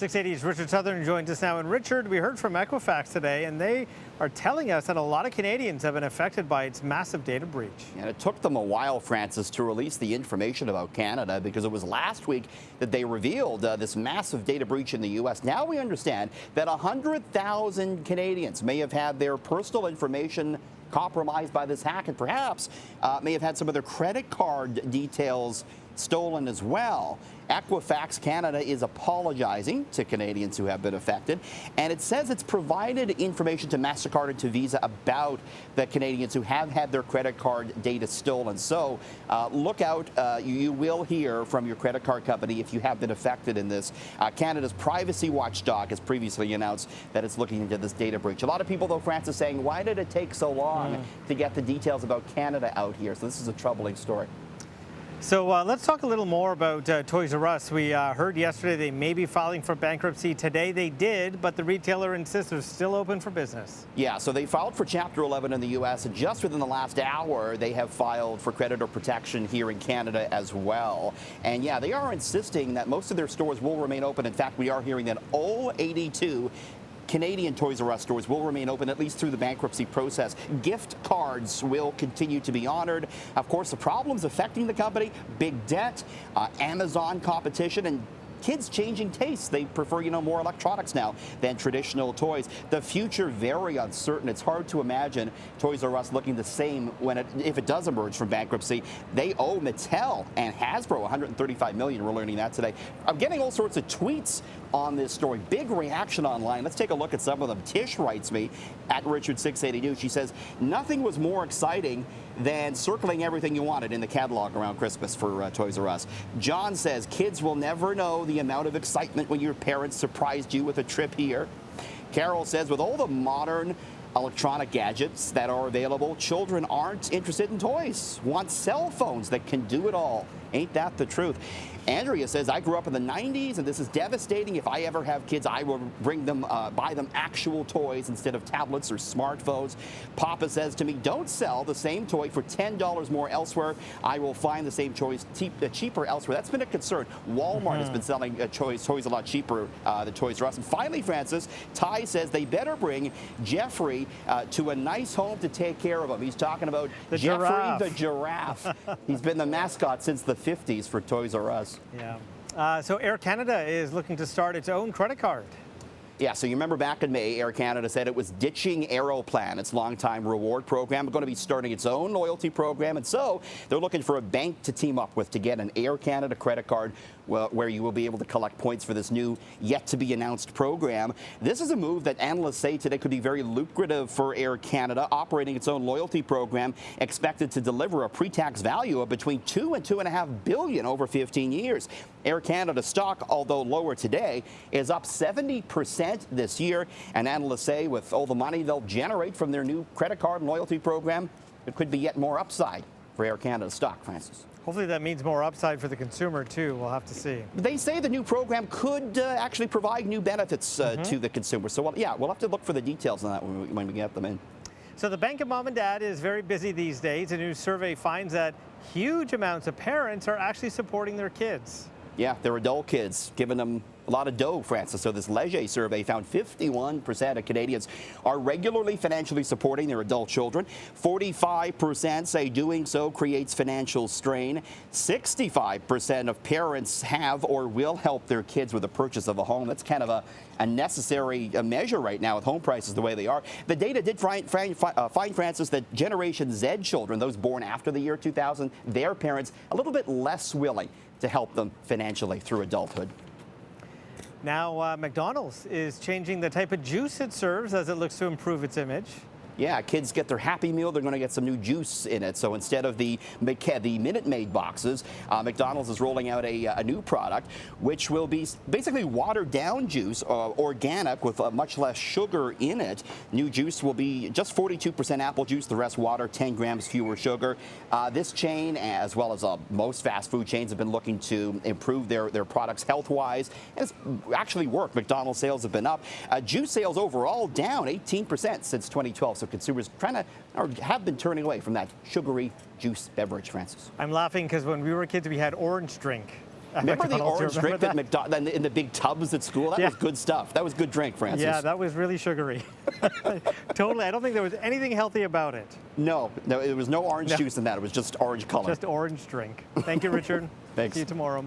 680's Richard Southern joins us now. And Richard, we heard from Equifax today, and they are telling us that a lot of Canadians have been affected by its massive data breach. And it took them a while, Francis, to release the information about Canada because it was last week that they revealed this massive data breach in the U.S. Now we understand that 100,000 Canadians may have had their personal information compromised by this hack and perhaps may have had some of their credit card details stolen as well. Equifax Canada is apologizing to Canadians who have been affected, and it says it's provided information to MasterCard and to Visa about the Canadians who have had their credit card data stolen. So look out. You will hear from your credit card company if you have been affected in this. Canada's privacy watchdog has previously announced that it's looking into this data breach. A lot of people, though, Francis, saying, why did it take so long to get the details about Canada out here? So this is a troubling story. So let's talk a little more about Toys R Us. We heard yesterday they may be filing for bankruptcy. Today they did, but the retailer insists they're still open for business. Yeah, so they filed for Chapter 11 in the U.S. and just within the last hour, they have filed for creditor protection here in Canada as well. And yeah, they are insisting that most of their stores will remain open. In fact, we are hearing that all 82 Canadian Toys R Us stores will remain open at least through the bankruptcy process. Gift cards will continue to be honored. Of course, the problems affecting the company, big debt, Amazon competition, and kids changing tastes. They prefer, more electronics now than traditional toys. The future very uncertain. It's hard to imagine Toys R Us looking the same if it does emerge from bankruptcy. They owe Mattel and Hasbro $135 million. We're learning that today. I'm getting all sorts of tweets on this story. Big reaction online. Let's take a look at some of them. Tish writes me at Richard680 News. She says, nothing was more exciting than circling everything you wanted in the catalog around Christmas for Toys R Us. John says, kids will never know the amount of excitement when your parents surprised you with a trip here. Carol says, with all the modern electronic gadgets that are available, children aren't interested in toys, want cell phones that can do it all. Ain't that the truth? Andrea says, I grew up in the 90s, and this is devastating. If I ever have kids, I will buy them actual toys instead of tablets or smartphones. Papa says to me, don't sell the same toy for $10 more elsewhere. I will find the same toys cheaper elsewhere. That's been a concern. Walmart has been selling toys a lot cheaper than Toys R Us. And finally, Francis, Ty says they better bring Jeffrey to a nice home to take care of him. He's talking about Jeffrey the giraffe. He's been the mascot since the 50s for Toys R Us. Yeah. So Air Canada is looking to start its own credit card. Yeah, so you remember back in May, Air Canada said it was ditching Aeroplan, its longtime reward program. They're going to be starting its own loyalty program, and so they're looking for a bank to team up with to get an Air Canada credit card where you will be able to collect points for this new, yet-to-be-announced program. This is a move that analysts say today could be very lucrative for Air Canada, operating its own loyalty program, expected to deliver a pre-tax value of between $2 and $2.5 billion over 15 years. Air Canada stock, although lower today, is up 70% this year, and analysts say with all the money they'll generate from their new credit card and loyalty program, it could be yet more upside for Air Canada stock, Francis. Hopefully that means more upside for the consumer, too. We'll have to see. They say the new program could actually provide new benefits to the consumer. So, we'll have to look for the details on that when we get them in. So the Bank of Mom and Dad is very busy these days. A new survey finds that huge amounts of parents are actually supporting their kids. Yeah, they're adult kids, giving them a lot of dough, Francis. So this Leger survey found 51% of Canadians are regularly financially supporting their adult children. 45% say doing so creates financial strain. 65% of parents have or will help their kids with the purchase of a home. That's kind of a necessary measure right now with home prices the way they are. The data did find, Francis, that Generation Z children, those born after the year 2000, their parents a little bit less willing to help them financially through adulthood. Now, McDonald's is changing the type of juice it serves as it looks to improve its image. Yeah, kids get their Happy Meal, they're going to get some new juice in it. So instead of the Minute Maid boxes, McDonald's is rolling out a new product, which will be basically watered-down juice, organic, with much less sugar in it. New juice will be just 42% apple juice, the rest water, 10 grams fewer sugar. This chain, as well as most fast food chains, have been looking to improve their products health-wise. And it's actually worked. McDonald's sales have been up. Juice sales overall down 18% since 2012. So consumers have been turning away from that sugary juice beverage, Francis. I'm laughing because when we were kids, we had orange drink. Remember the McDonald's, orange remember drink at McDonald's in the big tubs at school? That Yeah. was good stuff. That was good drink, Francis. Yeah, that was really sugary. Totally. I don't think there was anything healthy about it. No, there was no orange juice in that. It was just orange color. Just orange drink. Thank you, Richard. Thanks. See you tomorrow.